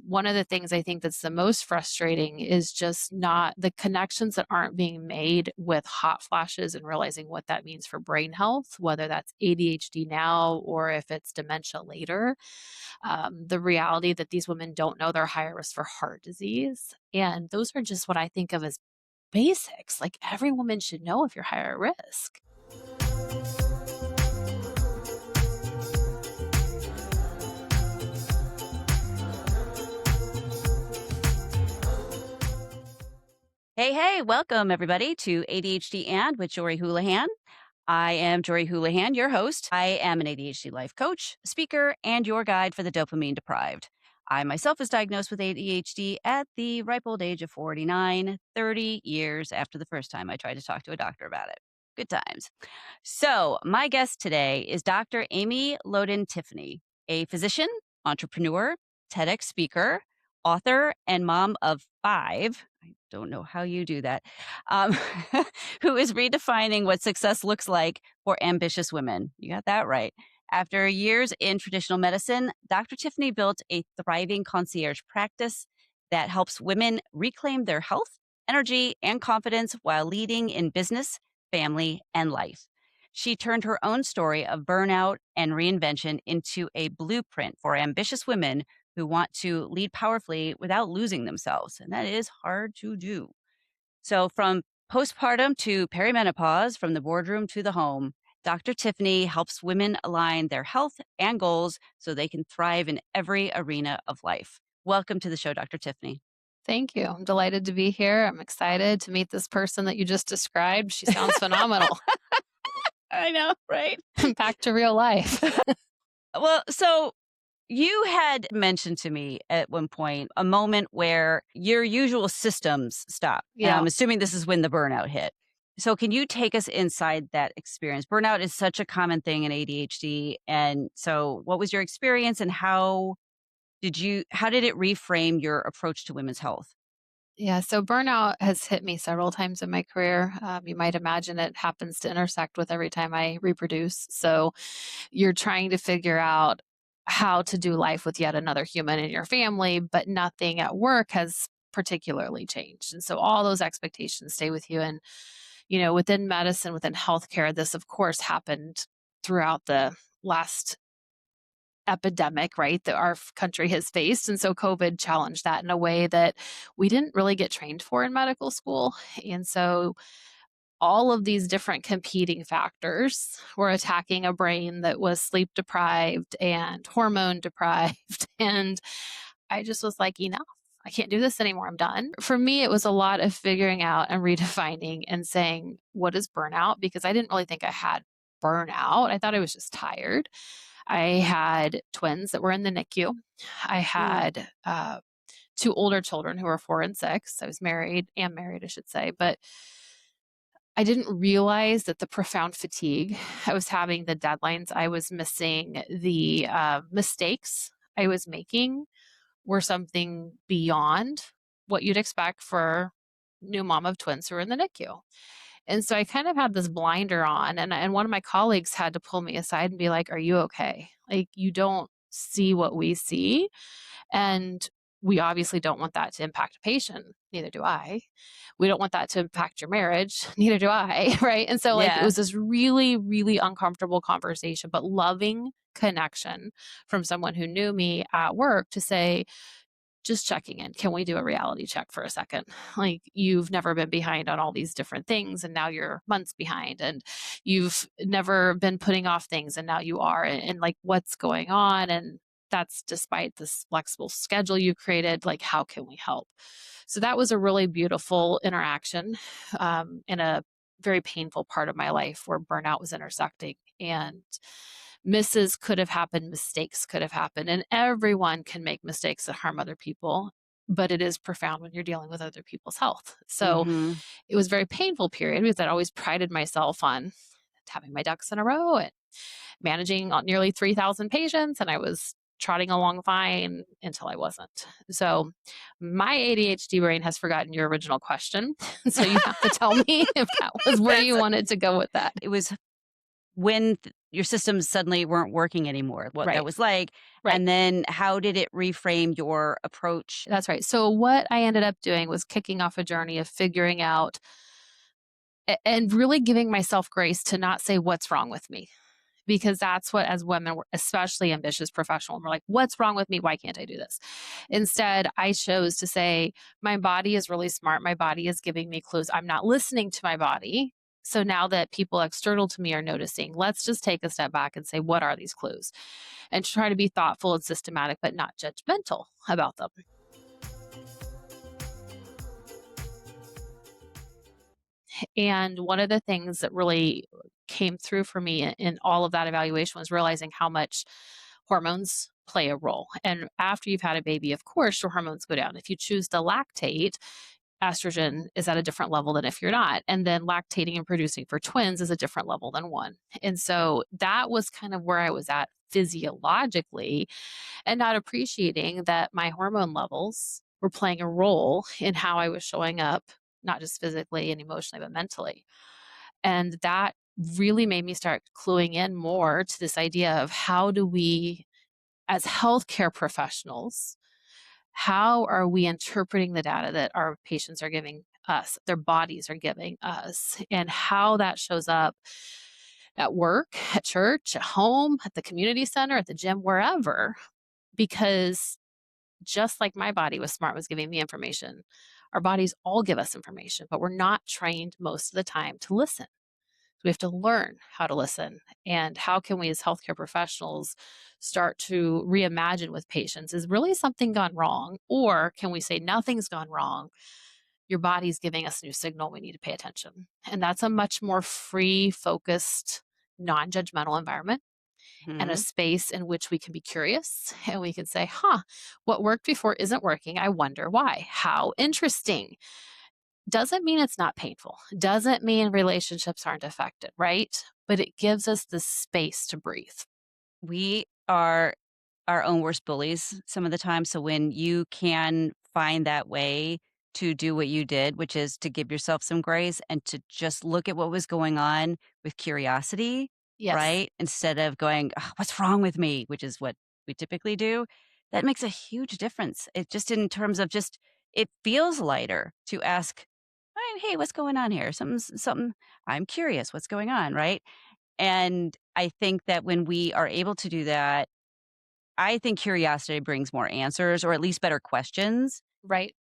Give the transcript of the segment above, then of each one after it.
one of the things I think that's the most frustrating is just not the connections that aren't being made with hot flashes and realizing what that means for brain health, whether that's ADHD now or if it's dementia later. The reality that these women don't know they're higher risk for heart disease. And those are just what I think of as basics. Like every woman should know if you're higher risk. Hey, welcome everybody to ADHD and with Jorie Houlihan. I am Jorie Houlihan, your host. I am an ADHD life coach, speaker, and your guide for the dopamine deprived. I myself was diagnosed with ADHD at the ripe old age of 49, 30 years after the first time I tried to talk to a doctor about it. Good times. So, my guest today is Dr. Amy Loden Tiffany, a physician, entrepreneur, TEDx speaker, author, and mom of 5. I don't know how you do that. Um, who is redefining what success looks like for ambitious women. You got that right. After years in traditional medicine, Dr. Tiffany built a thriving concierge practice that helps women reclaim their health, energy, and confidence while leading in business, family, and life. She turned her own story of burnout and reinvention into a blueprint for ambitious women who want to lead powerfully without losing themselves. And that is hard to do. So, from postpartum to perimenopause, from the boardroom to the home, Dr. Tiffany helps women align their health and goals so they can thrive in every arena of life. Welcome to the show, Dr. Tiffany. Thank you. I'm delighted to be here. I'm excited to meet this person that you just described. She sounds phenomenal. I know, right? Back to real life. Well, so you had mentioned to me at one point a moment where your usual systems stopped. And Yeah. I'm assuming this is when the burnout hit. So can you take us inside that experience? Burnout is such a common thing in ADHD. And so what was your experience and how did it reframe your approach to women's health? Yeah. So burnout has hit me several times in my career. You might imagine it happens to intersect with every time I reproduce. So you're trying to figure out how to do life with yet another human in your family, but nothing at work has particularly changed. And so all those expectations stay with you. And, within medicine, within healthcare, this of course happened throughout the last epidemic, right, that our country has faced. And so COVID challenged that in a way that we didn't really get trained for in medical school. And so all of these different competing factors were attacking a brain that was sleep deprived and hormone deprived. And I just was like, enough. I can't do this anymore. I'm done. For me, it was a lot of figuring out and redefining and saying, what is burnout? Because I didn't really think I had burnout. I thought I was just tired. I had twins that were in the NICU. I had 2 older children who were 4 and 6. I was married, I should say, but I didn't realize that the profound fatigue I was having, the deadlines I was missing, the mistakes I was making were something beyond what you'd expect for new mom of twins who are in the NICU. And so I kind of had this blinder on, and one of my colleagues had to pull me aside and be like, "Are you okay? Like, you don't see what we see, and we obviously don't want that to impact a patient. Neither do I. We don't want that to impact your marriage. Neither do I." Right? And so like it Yeah. was this really, really uncomfortable conversation, but loving connection from someone who knew me at work to say, just checking in. Can we do a reality check for a second? Like, you've never been behind on all these different things, and now you're months behind, and you've never been putting off things, and now you are. And like, what's going on? And that's despite this flexible schedule you created. Like, how can we help? So that was a really beautiful interaction in a very painful part of my life where burnout was intersecting. And misses could have happened, mistakes could have happened, and everyone can make mistakes that harm other people, but it is profound when you're dealing with other people's health. So Mhm. it was a very painful period because I'd always prided myself on having my ducks in a row and managing nearly 3,000 patients, and I was trotting along fine until I wasn't. So my ADHD brain has forgotten your original question. So you have to tell me if that was where you wanted to go with that. It was when your systems suddenly weren't working anymore, what that Right. was like, Right. and then how did it reframe your approach? That's right. So what I ended up doing was kicking off a journey of figuring out and really giving myself grace to not say what's wrong with me, because that's what, as women, we're especially ambitious professional, we're like, what's wrong with me? Why can't I do this? Instead, I chose to say, my body is really smart. My body is giving me clues. I'm not listening to my body. So now that people external to me are noticing, let's just take a step back and say, what are these clues? And try to be thoughtful and systematic, but not judgmental about them. And one of the things that really came through for me in all of that evaluation was realizing how much hormones play a role. And after you've had a baby, of course, your hormones go down. If you choose to lactate, estrogen is at a different level than if you're not. And then lactating and producing for twins is a different level than one. And so that was kind of where I was at physiologically, and not appreciating that my hormone levels were playing a role in how I was showing up, not just physically and emotionally, but mentally. And that really made me start cluing in more to this idea of how do we, as healthcare professionals, how are we interpreting the data that our patients are giving us, their bodies are giving us, and how that shows up at work, at church, at home, at the community center, at the gym, wherever. Because just like my body was smart, was giving me information, our bodies all give us information, but we're not trained most of the time to listen. So we have to learn how to listen. And how can we, as healthcare professionals, start to reimagine with patients, is really something gone wrong? Or can we say, nothing's gone wrong? Your body's giving us a new signal. We need to pay attention. And that's a much more free, focused, non judgmental environment, and a Mhm. space in which we can be curious and we can say, huh, what worked before isn't working. I wonder why. How interesting. Doesn't mean it's not painful, doesn't mean relationships aren't affected, right? But it gives us the space to breathe. We are our own worst bullies some of the time, so when you can find that way to do what you did, which is to give yourself some grace and to just look at what was going on with curiosity, Yes, right? Instead of going, "Ugh, what's wrong with me?" Which is what we typically do. That makes a huge difference. It just in terms of just it feels lighter to ask, "Hey, what's going on here? Something I'm curious, what's going on?" Right? And I think that when we are able to do that, I think curiosity brings more answers or at least better questions. right.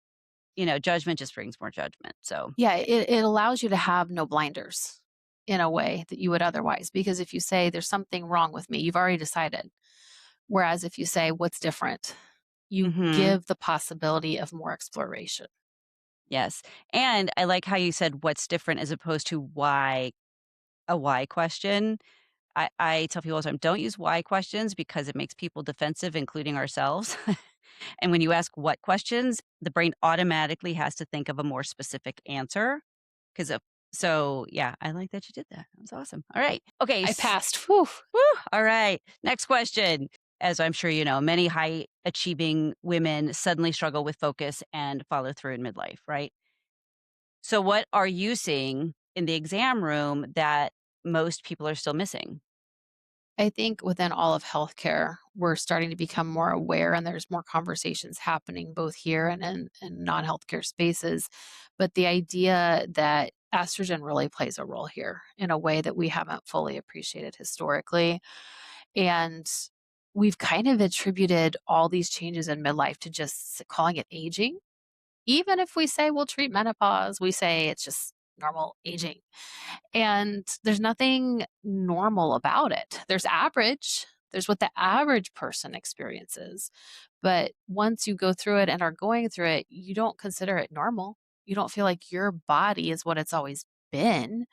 Judgment just brings more judgment. So, Yeah, it allows you to have no blinders in a way that you would otherwise. Because if you say, there's something wrong with me, you've already decided. Whereas if you say, what's different, you mhm, give the possibility of more exploration. yes. And I like how you said what's different as opposed to why a why question. I tell people all the time, don't use why questions because it makes people defensive, including ourselves. And when you ask what questions, the brain automatically has to think of a more specific answer. 'Cause of so, yeah, I like that you did that. That was awesome. All right. Okay, I passed. Whew. woo, all right. Next question. As I'm sure you know, many high achieving women suddenly struggle with focus and follow through in midlife, right? So what are you seeing in the exam room that most people are still missing? I think within all of healthcare, we're starting to become more aware, and there's more conversations happening both here and in non healthcare spaces. But the idea that estrogen really plays a role here in a way that we haven't fully appreciated historically. And we've kind of attributed all these changes in midlife to just calling it aging. Even if we say we'll treat menopause, we say it's just normal aging. And there's nothing normal about it. There's average, there's what the average person experiences. But once you go through it and are going through it, you don't consider it normal. You don't feel like your body is what it's always been.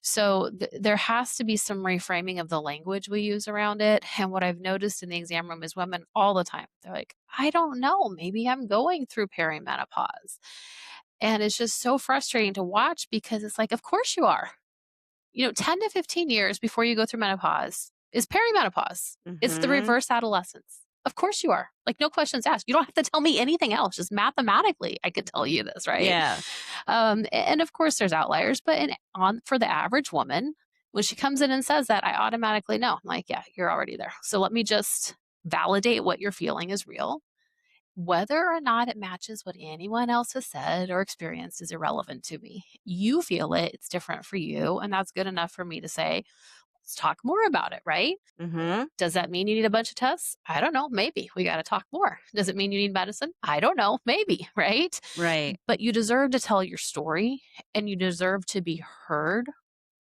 So there has to be some reframing of the language we use around it. And what I've noticed in the exam room is women all the time. They're like, I don't know, maybe I'm going through perimenopause. And it's just so frustrating to watch because it's like, of course you are. 10 to 15 years before you go through menopause is perimenopause. It's the Mhm. reverse adolescence. Of course you are. Like, no questions asked. You don't have to tell me anything else. Just mathematically, I could tell you this, right? Yeah. And of course, there's outliers, but for the average woman, When she comes in and says that, I automatically know. I'm like, yeah, you're already there. So let me just validate what you're feeling is real. Whether or not it matches what anyone else has said or experienced is irrelevant to me. You feel it, it's different for you. And that's good enough for me to say, let's talk more about it, right? Mhm. Does that mean you need a bunch of tests? I don't know. Maybe we got to talk more. Does it mean you need medicine? I don't know. Maybe, right? Right. But you deserve to tell your story and you deserve to be heard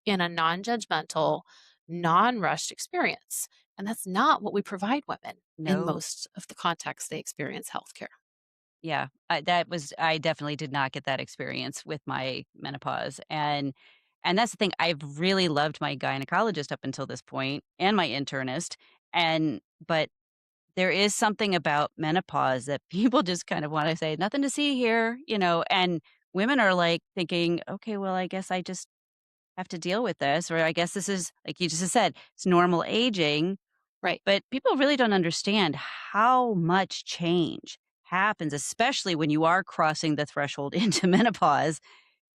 in a non judgmental, non rushed experience. And that's not what we provide women in No. most of the contexts they experience healthcare. Yeah. I definitely did not get that experience with my menopause, and that's the thing, I've really loved my gynecologist up until this point and my internist, and but there is something about menopause that people just kind of wanna say, "Nothing to see here," and women are, like, thinking, "Okay, well, I guess I just have to deal with this," or, "I guess this is," like you just said, "it's normal aging." Right. But people really don't understand how much change happens, especially when you are crossing the threshold into menopause.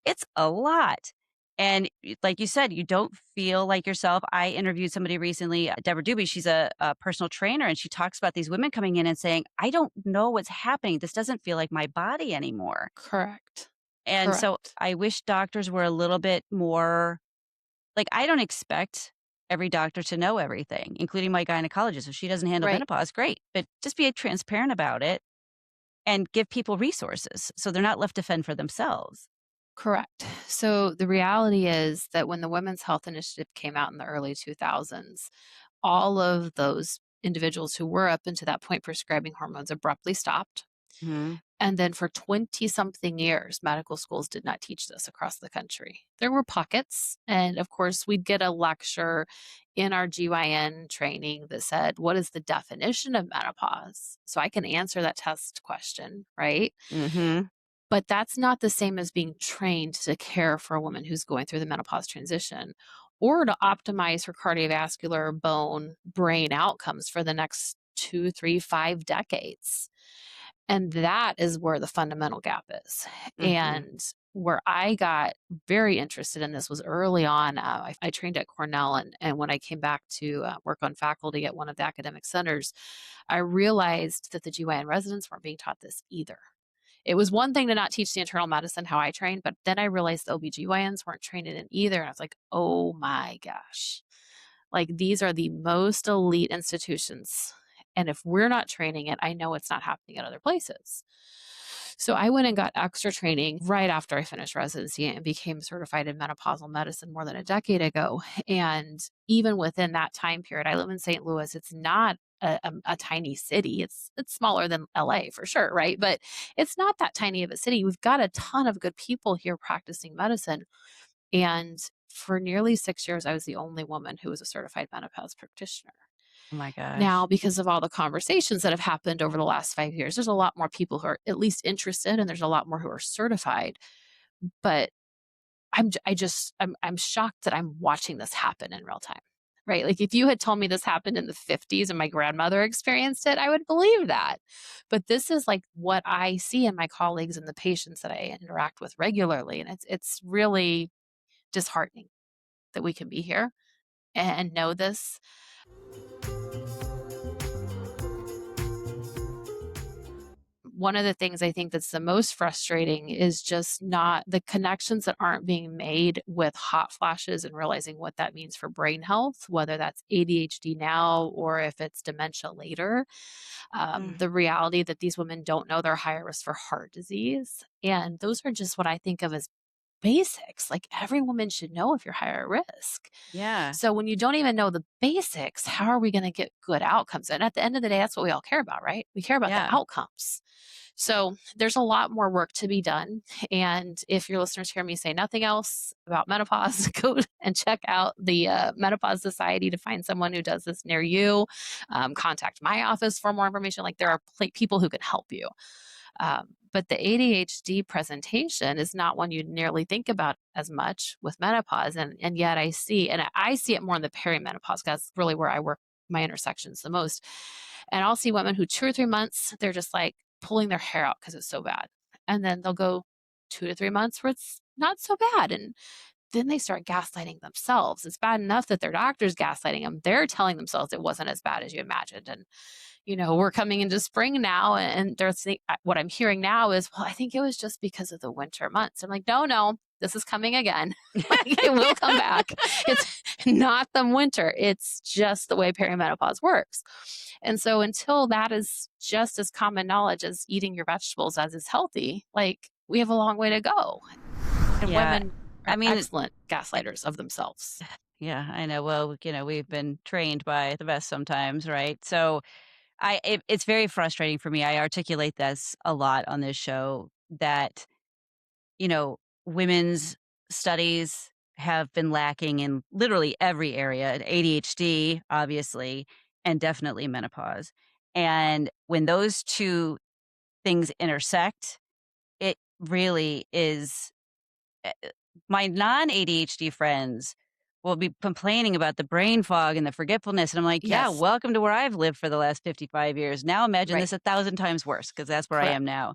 It's a lot. And like you said, you don't feel like yourself. I interviewed somebody recently, Deborah Duby. She's a personal trainer, and she talks about these women coming in and saying, I don't know what's happening. This doesn't feel like my body anymore. Correct. And so Correct. I wish doctors were a little bit more like, I don't expect every doctor to know everything, including my gynecologist. If she doesn't handle Right. menopause, great, but just be transparent about it and give people resources so they're not left to fend for themselves. Correct. So the reality is that when the Women's Health Initiative came out in the early 2000s, all of those individuals who were up until that point prescribing hormones abruptly stopped. Mhm. And then for 20 something years, medical schools did not teach this across the country. There were pockets. And of course, we'd get a lecture in our GYN training that said, what is the definition of menopause? So I can answer that test question, right? Mhm. But that's not the same as being trained to care for a woman who's going through the menopause transition or to optimize her cardiovascular, bone, brain outcomes for the next 2, 3, 5 decades. And that is where the fundamental gap is. Mhm. And where I got very interested in this was early on. I trained at Cornell, and when I came back to work on faculty at one of the academic centers, I realized that the GYN residents weren't being taught this either. It was one thing to not teach the internal medicine how I trained, but then I realized the OBGYNs weren't trained in it either. And I was like, oh my gosh. Like these are the most elite institutions. And if we're not training it, I know it's not happening at other places. So I went and got extra training right after I finished residency and became certified in menopausal medicine more than a decade ago. And even within that time period, I live in St. Louis. It's not a tiny city. It's smaller than LA for sure, right? But it's not that tiny of a city. We've got a ton of good people here practicing medicine. And for nearly 6 years, I was the only woman who was a certified menopause practitioner. Oh my Now, gosh. because of all the conversations that have happened over the last 5 years, there's a lot more people who are at least interested, and there's a lot more who are certified. But I'm shocked that I'm watching this happen in real time. Right? Like if you had told me this happened in the 50s and my grandmother experienced it, I would believe that. But this is like what I see in my colleagues and the patients that I interact with regularly, and it's really disheartening that we can be here and know this. One of the things I think that's the most frustrating is just not the connections that aren't being made with hot flashes and realizing what that means for brain health, whether that's ADHD now or if it's dementia later. Mm. The reality that these women don't know they're higher risk for heart disease. And those are just what I think of as basics. Like every woman should know if you're higher risk. Yeah. So when you don't even know the basics, how are we going to get good outcomes? And at the end of the day, that's what we all care about, right? We care about the Yeah. outcomes. So there's a lot more work to be done. And if your listeners hear me say nothing else about menopause, go and check out the Menopause Society to find someone who does this near you. Contact my office for more information. Like there are people who can help you. But the ADHD presentation is not one you nearly think about as much with menopause. And yet I see it more in the perimenopause. That's really where I work my intersections the most. And I'll see women who 2 or 3 months, they're just like pulling their hair out because it's so bad. And then they'll go 2 to 3 months where it's not so bad. And then they start gaslighting themselves. It's bad enough that their doctor's gaslighting them. They're telling themselves it wasn't as bad as you imagined. And, we're coming into spring now, and what I'm hearing now is, well, I think it was just because of the winter months. I'm like, no, no, this is coming again. Like, it will come back. It's not the winter. It's just the way perimenopause works. And so until that is just as common knowledge as eating your vegetables as is healthy, like, we have a long way to go. And Yeah. women I are mean, excellent gaslighters of themselves. yeah, I know. Well, we've been trained by the best sometimes, right? So it's very frustrating for me. I articulate this a lot on this show that, you know, women's studies have been lacking in literally every area, ADHD, obviously, and definitely menopause. And when those two things intersect, it really is my non-ADHD friends will be complaining about the brain fog and the forgetfulness, and I'm like, "Yeah, Yes, welcome to where I've lived for the last 55 years. Now imagine right, this 1,000 times worse, because that's where I am correct. now."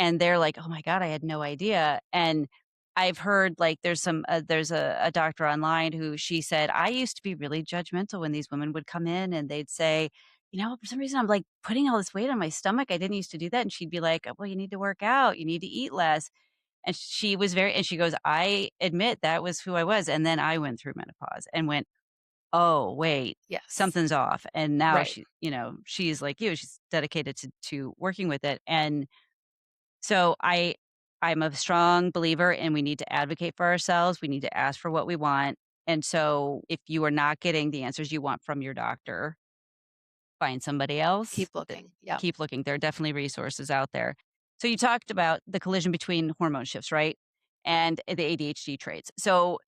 And they're like, "Oh my god, I had no idea." And I've heard, like, there's a doctor online who she said, "I used to be really judgmental when these women would come in and they'd say, for some reason, I'm, like, putting all this weight on my stomach. I didn't used to do that." And she'd be like, "Well, you need to work out. You need to eat less." And she goes, "I admit that was who I was." And then I went through menopause and went, "Oh, wait, Yes, something's off." And now right. she's like you, she's dedicated to working with it. And so I'm a strong believer in we need to advocate for ourselves. We need to ask for what we want. And so if you are not getting the answers you want from your doctor, find somebody else. Keep looking. Yeah. Keep looking. There are definitely resources out there. So you talked about the collision between hormone shifts, right? And the ADHD traits. So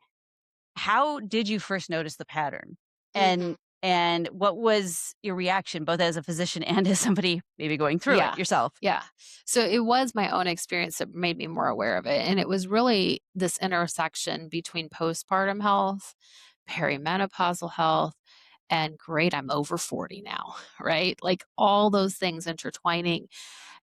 how did you first notice the pattern? Mhm. And what was your reaction both as a physician and as somebody maybe going through it Yeah. yourself? Yeah. So it was my own experience that made me more aware of it. And it was really this intersection between postpartum health, perimenopausal health, and great, I'm over 40 now, right? Like, all those things intertwining.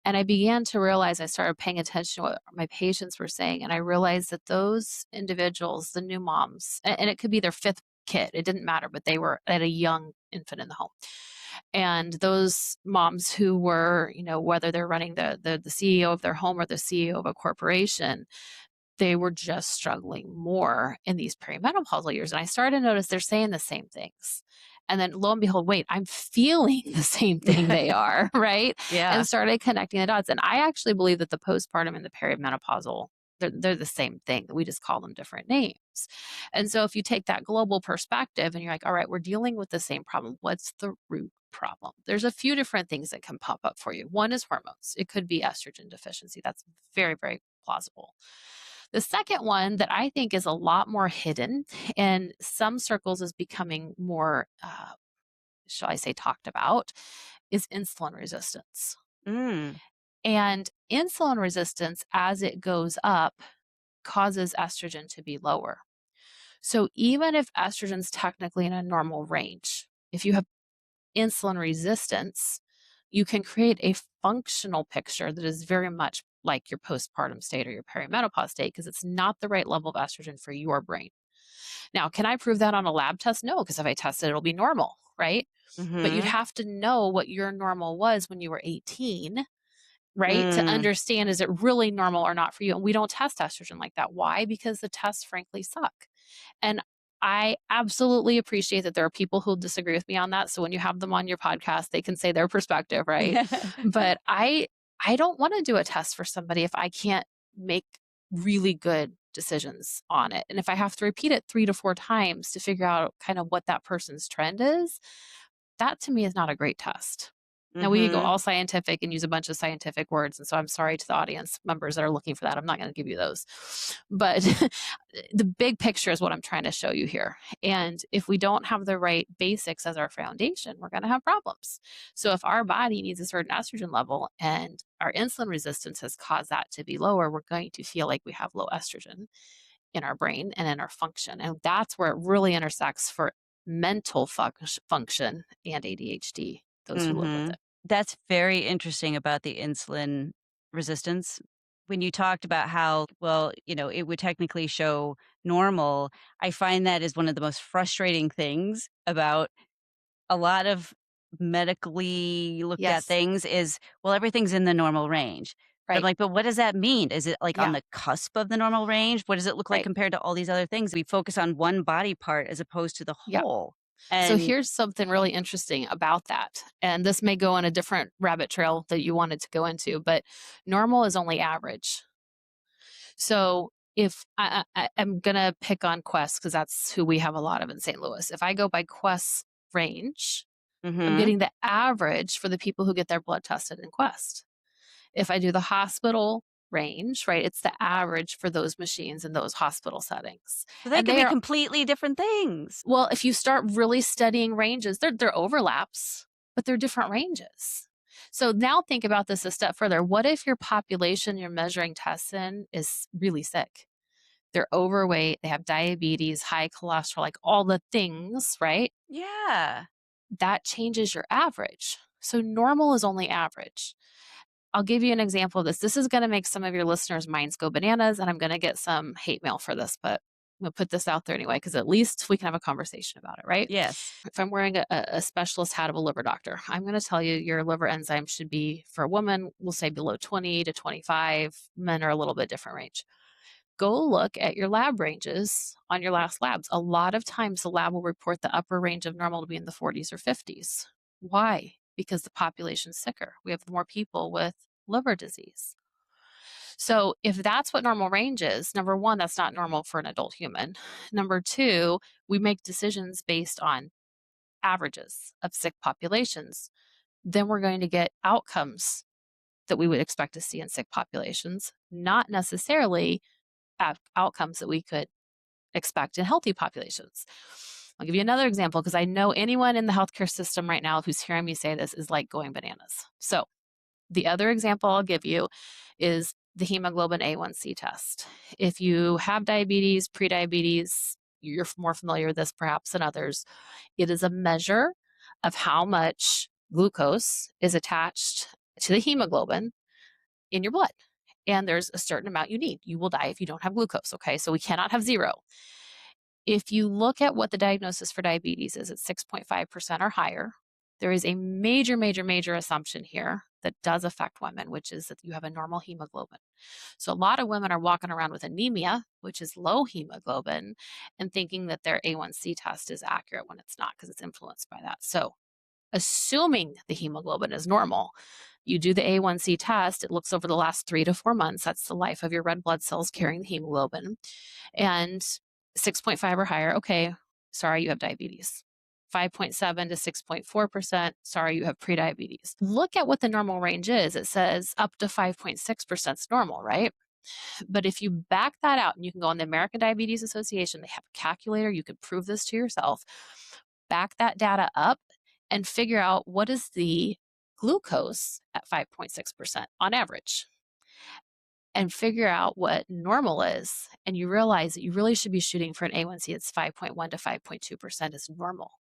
And I began to realize, I started paying attention to what my patients were saying. And I realized that those individuals, the new moms, and it could be their fifth kid, it didn't matter, but they were at a young infant in the home. And those moms who were, whether they're running the CEO of their home or the CEO of a corporation, they were just struggling more in these perimenopausal years. And I started to notice they're saying the same things. And then lo and behold, wait, I'm feeling the same thing they are, right? Yeah. And started connecting the dots. And I actually believe that the postpartum and the perimenopausal, they're the same thing. We just call them different names. And so if you take that global perspective and you're like, all right, we're dealing with the same problem. What's the root problem? There's a few different things that can pop up for you. One is hormones. It could be estrogen deficiency. That's very, very plausible. The second one that I think is a lot more hidden in some circles is becoming more, shall I say, talked about, is insulin resistance. Mm. And insulin resistance, as it goes up, causes estrogen to be lower. So even if estrogen's technically in a normal range, if you have insulin resistance, you can create a functional picture that is very much like your postpartum state or your perimenopause state because it's not the right level of estrogen for your brain. Now, can I prove that on a lab test? No, because if I test it, it'll be normal, right? But you'd Mhm. have to know what your normal was when you were 18, right? To Mm. understand, is it really normal or not for you? And we don't test estrogen like that. Why? Because the tests frankly suck. And I absolutely appreciate that there are people who disagree with me on that. So when you have them on your podcast, they can say their perspective, right? But I don't want to do a test for somebody if I can't make really good decisions on it. And if I have to repeat it 3 to 4 times to figure out kind of what that person's trend is, that to me is not a great test. Now we could go Mhm. all scientific and use a bunch of scientific words, and so I'm sorry to the audience members that are looking for that. I'm not going to give you those. But the big picture is what I'm trying to show you here. And if we don't have the right basics as our foundation, we're going to have problems. So if our body needs a certain estrogen level and our insulin resistance has caused that to be lower, we're going to feel like we have low estrogen in our brain and in our function. And that's where it really intersects for mental function and ADHD, those who live with Mhm. it. That's very interesting about the insulin resistance when you talked about how, well, it would technically show normal, I find that is one of the most frustrating things about a lot of medically looked at Yes, things is, well, everything's in the normal range. I'm right. like, but what does that mean? Is it like on Yeah, the cusp of the normal range? What does it look like right. compared to all these other things? We focus on one body part as opposed to the Yeah. whole. So And here's something really interesting about that. And this may go on a different rabbit trail that you wanted to go into, but normal is only average. So if I'm going to pick on Quest because that's who we have a lot of in St. Louis. If I go by Quest range, I'm mhm. getting the average for the people who get their blood tested in Quest. If I do the hospital range, right, it's the average for those machines in those hospital settings. So they And could they be are, completely different things. well, if you start really studying ranges, they're overlaps, but they're different ranges. So now think about this a step further. What if your population you're measuring tests in is really sick? They're overweight, they have diabetes, high cholesterol, like all the things, right? Yeah. That changes your average. So normal is only average. I'll give you an example of this. This is going to make some of your listeners' minds go bananas, and I'm going to get some hate mail for this, but I'm going to put this out there anyway, because at least we can have a conversation about it, right? Yes. If I'm wearing a specialist hat of a liver doctor, I'm going to tell you your liver enzyme should be for a woman, we'll say below 20 to 25. Men are a little bit different range. Go look at your lab ranges on your last labs. A lot of times the lab will report the upper range of normal to be in the 40s or 50s. Why? Because the population's sicker. We have more people with liver disease. So, if that's what normal range is, number one, that's not normal for an adult human. Number two, we make decisions based on averages of sick populations. Then we're going to get outcomes that we would expect to see in sick populations, not necessarily outcomes that we could expect in healthy populations. I'll give you another example because I know anyone in the healthcare system right now who's hearing me say this is like going bananas. So, the other example I'll give you is the hemoglobin A1C test. If you have diabetes, prediabetes, you're more familiar with this perhaps than others. It is a measure of how much glucose is attached to the hemoglobin in your blood. And there's a certain amount you need. You will die if you don't have glucose. Okay. So we cannot have zero. If you look at what the diagnosis for diabetes is at 6.5% or higher, there is a major, major, major assumption here that does affect women, which is that you have a normal hemoglobin. So a lot of women are walking around with anemia, which is low hemoglobin, and thinking that their A1C test is accurate when it's not because it's influenced by that. So assuming the hemoglobin is normal, you do the A1C test. It looks over the last 3 to 4 months. That's the life of your red blood cells carrying the hemoglobin. And 6.5 or higher, okay, sorry, you have diabetes. 5.7 to 6.4%, sorry, you have prediabetes. Look at what the normal range is. It says up to 5.6% is normal, right? But if you back that out, and you can go on the American Diabetes Association, they have a calculator, you can prove this to yourself, back that data up and figure out what is the glucose at 5.6% on average and figure out what normal is. And you realize that you really should be shooting for an A1C that's 5.1 to 5.2% is normal.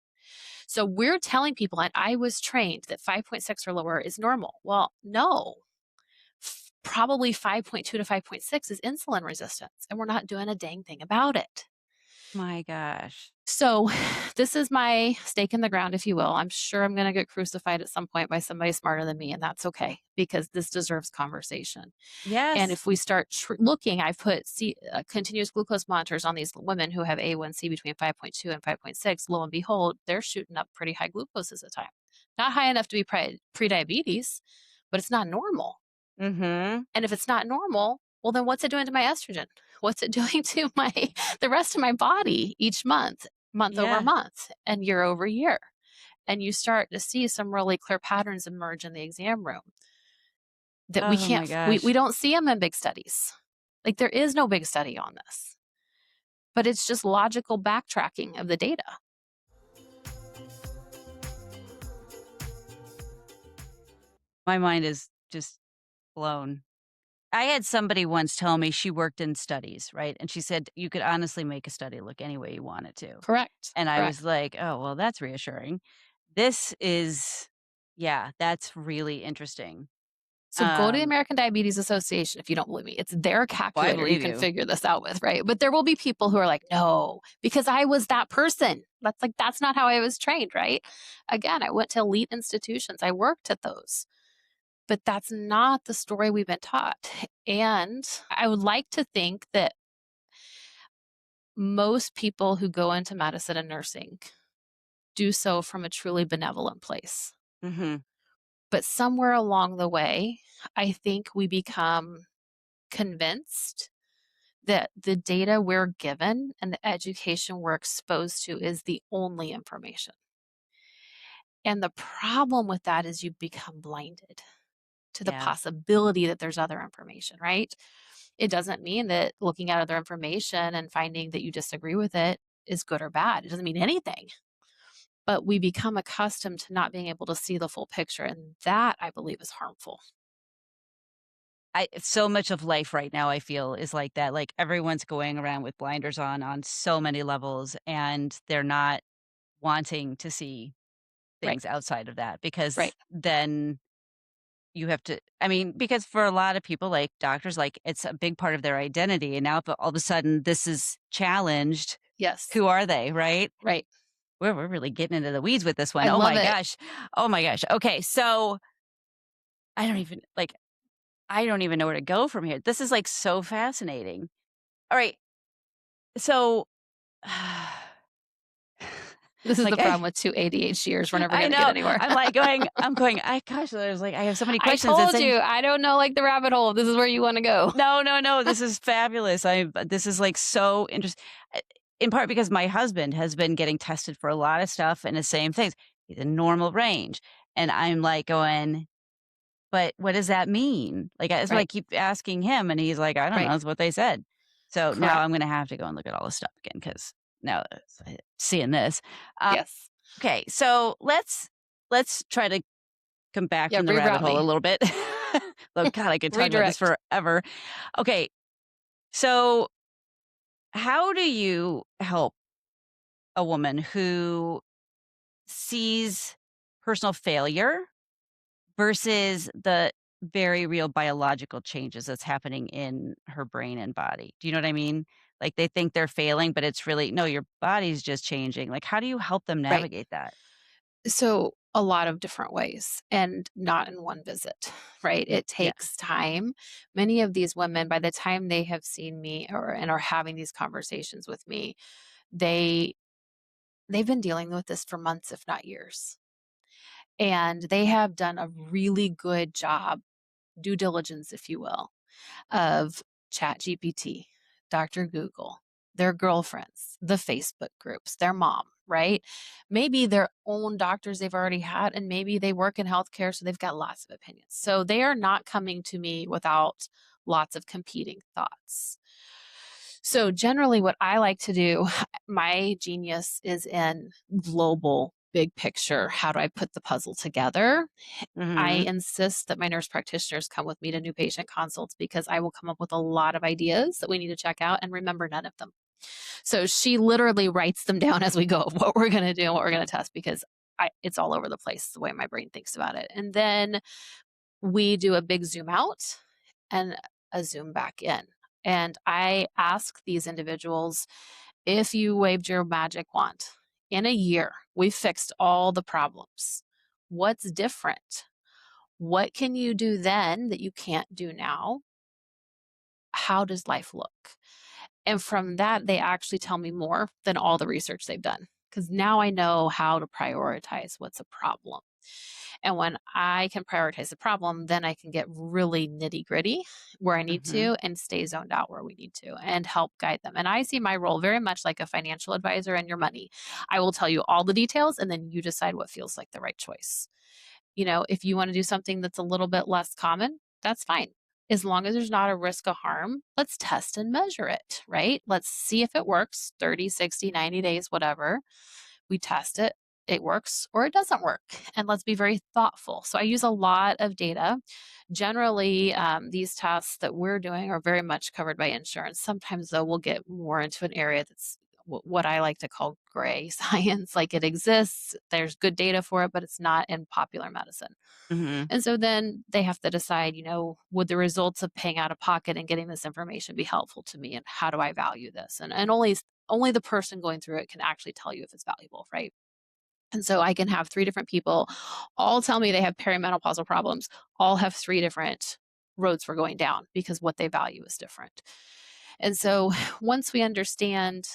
So we're telling people, and I was trained that 5.6 or lower is normal. Well, no, probably 5.2 to 5.6 is insulin resistance, and we're not doing a dang thing about it. My gosh. So, this is my stake in the ground, if you will. I'm sure I'm going to get crucified at some point by somebody smarter than me, and that's okay because this deserves conversation. And Yes. if we start looking, I've put continuous glucose monitors on these women who have A1C between 5.2 and 5.6. Lo and behold, they're shooting up pretty high glucoses at the time. Not high enough to be prediabetes, but it's not normal. Mhm. And if it's not normal, well, then what's it doing to my estrogen? What's it doing to my the rest of my body each month, month over Yeah. month, and year over year? And you start to see some really clear patterns emerge in the exam room that we Oh can't my we gosh. don't see them in big studies. Like there is no big study on this, but it's just logical backtracking of the data. My mind is just blown. I had somebody once tell me she worked in studies, right? And she said you could honestly make a study look any way you wanted to. Correct. And I was Correct. like, "Oh, well, that's reassuring." This is yeah, that's really interesting. So go to the Um, American Diabetes Association if you don't believe me. It's their well, I calculator you believe can you. figure this out with, right? But there will be people who are like, "No, because I was that person." That's not how I was trained, right? Again, I went to elite institutions. I worked at those. But that's not the story we've been taught. And I would like to think that most people who go into medicine and nursing do so from a truly benevolent place. Mhm. But somewhere along the way, I think we become convinced that the data we're given and the education we're exposed to is the only information. And the problem with that is you become blinded to the Yeah. possibility that there's other information, right? It doesn't mean that looking at other information and finding that you disagree with it is good or bad. It doesn't mean anything. But we become accustomed to not being able to see the full picture. And that, I believe, is harmful. So much of life right now, I feel, is like that. Like, everyone's going around with blinders on so many levels, and they're not wanting to see Right, things outside of that right. because then you have to I mean, because for a lot of people, like doctors, like, it's a big part of their identity, and now if all of a sudden this is challenged, Yes, who are they, right? right. We're really getting into the weeds with this one. I Oh love my it. gosh. Oh my gosh. Okay, so I don't even like, I don't even know where to go from here. This is, like, so fascinating. Alright, so This is the like, problem with two ADHDers. We're never I going to get know. anywhere. I'm going, I gosh, there's like I have so many I questions. It's told like, you, I don't know like the rabbit hole. This is where you want to go. no, no, no, this is fabulous. This is, like, so interesting. In part because my husband has been getting tested for a lot of stuff and the same things. He's in normal range, and I'm, like, going, "But what does that mean?" Like, that's what I Right, keep asking him, and he's like, "I don't know, right. that's what they said." So now Correct. I'm gonna have to go and look at all this stuff again because now seeing this. Uh, Yes. okay, so let's try to come back Yeah, from the rabbit reroute hole a me. little bit. Oh god, I could talk about this Redirect. forever. Okay, so how do you help a woman who sees personal failure versus the very real biological changes that's happening in her brain and body? Do you know what I mean? Like, they think they're failing, but it's really, no, your body's just changing. Like, how do you help them Right. navigate that? So, a lot of different ways and not in one visit, right? It Yeah. takes time. Many of these women, by the time they have seen me or and are having these conversations with me, they they've been dealing with this for months, if not years. And they have done a really good job, due diligence, if you will, of ChatGPT, Dr. Google, their girlfriends, the Facebook groups, their mom, right? Maybe their own doctors they've already had, and maybe they work in healthcare, so they've got lots of opinions. So they are not coming to me without lots of competing thoughts. So generally, what I like to do, my genius is in global big picture. How do I put the puzzle together? I Mhm. insist that my nurse practitioners come with me to new patient consults because I will come up with a lot of ideas that we need to check out and remember none of them. So she literally writes them down as we go of what we're going to do and what we're going to test because it's all over the place the way my brain thinks about it. And then we do a big zoom out and a zoom back in. And I ask these individuals if you waved your magic wand in a year, we fixed all the problems. What's different? What can you do then that you can't do now? How does life look? And from that, they actually tell me more than all the research they've done because now I know how to prioritize what's a problem. And when I can prioritize the problem, then I can get really nitty gritty where I need Mhm. to and stay zoned out where we need to and help guide them. And I see my role very much like a financial advisor and your money. I will tell you all the details and then you decide what feels like the right choice. If you want to do something that's a little bit less common, that's fine. As long as there's not a risk of harm, let's test and measure it, right? Let's see if it works 30, 60, 90 days, whatever. We test it, it works or it doesn't work. And let's be very thoughtful. So I use a lot of data. Generally, these tests that we're doing are very much covered by insurance. Sometimes, though, we'll get more into an area that's what I like to call gray science. Like it exists, there's good data for it, but it's not in popular medicine. Mhm. And so then they have to decide, would the results of paying out of pocket and getting this information be helpful to me? And how do I value this? And only the person going through it can actually tell you if it's valuable, right? And so I can have three different people all tell me they have perimenopausal problems, all have three different roads we're going down because what they value is different. And so once we understand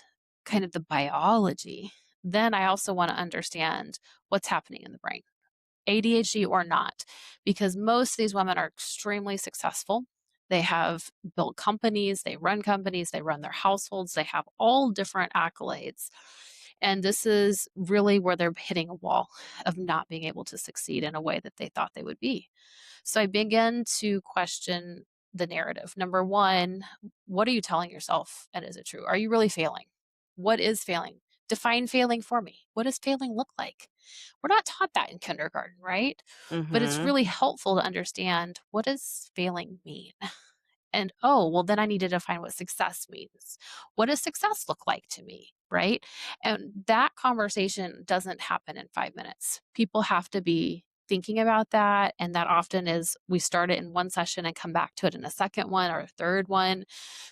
kind of the biology, then I also want to understand what's happening in the brain, ADHD or not, because most of these women are extremely successful. They have built companies, they run their households, they have all different accolades. And this is really where they're hitting a wall of not being able to succeed in a way that they thought they would be. So I begin to question the narrative. Number one, what are you telling yourself? And is it true? Are you really failing? What is failing? Define failing for me. What does failing look like? We're not taught that in kindergarten, right? But it's Mhm. really helpful to understand, what does failing mean? And oh, well, then I need to define what success means. What does success look like to me? Right. And that conversation doesn't happen in 5 minutes. People have to be thinking about that. And that often is we start it in one session and come back to it in a second one or a third one.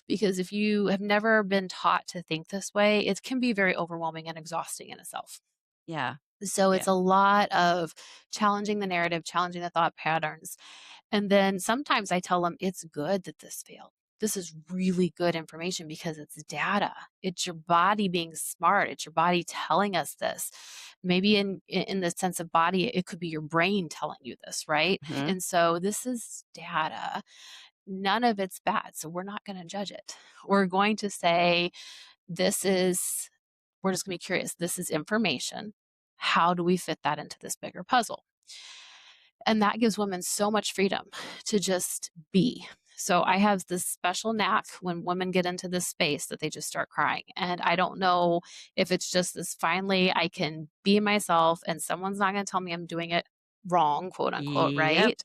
Because if you have never been taught to think this way, it can be very overwhelming and exhausting in itself. Yeah. So it's Yeah. a lot of challenging the narrative, challenging the thought patterns. And then sometimes I tell them it's good that this failed. This is really good information because it's data. It's your body being smart. It's your body telling us this. Maybe in the sense of body, it could be your brain telling you this, right? Mhm. And so this is data. None of it's bad. So we're not going to judge it. We're going to say, this is, we're just going to be curious. This is information. How do we fit that into this bigger puzzle? And that gives women so much freedom to just be. So I have this special knack when women get into this space that they just start crying. And I don't know if it's just this, finally I can be myself and someone's not going to tell me I'm doing it wrong, quote unquote, Yep. right?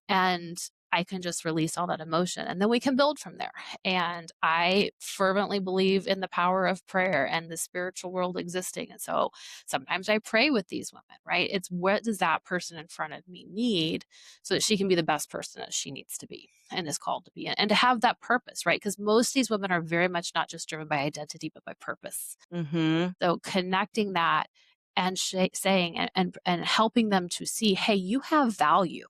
And I can just release all that emotion and then we can build from there. And I fervently believe in the power of prayer and the spiritual world existing. And so sometimes I pray with these women, right? It's, what does that person in front of me need so that she can be the best person that she needs to be and is called to be, and to have that purpose, right? Because most of these women are very much not just driven by identity, but by purpose. Mhm. So connecting that and saying and helping them to see, hey, you have value.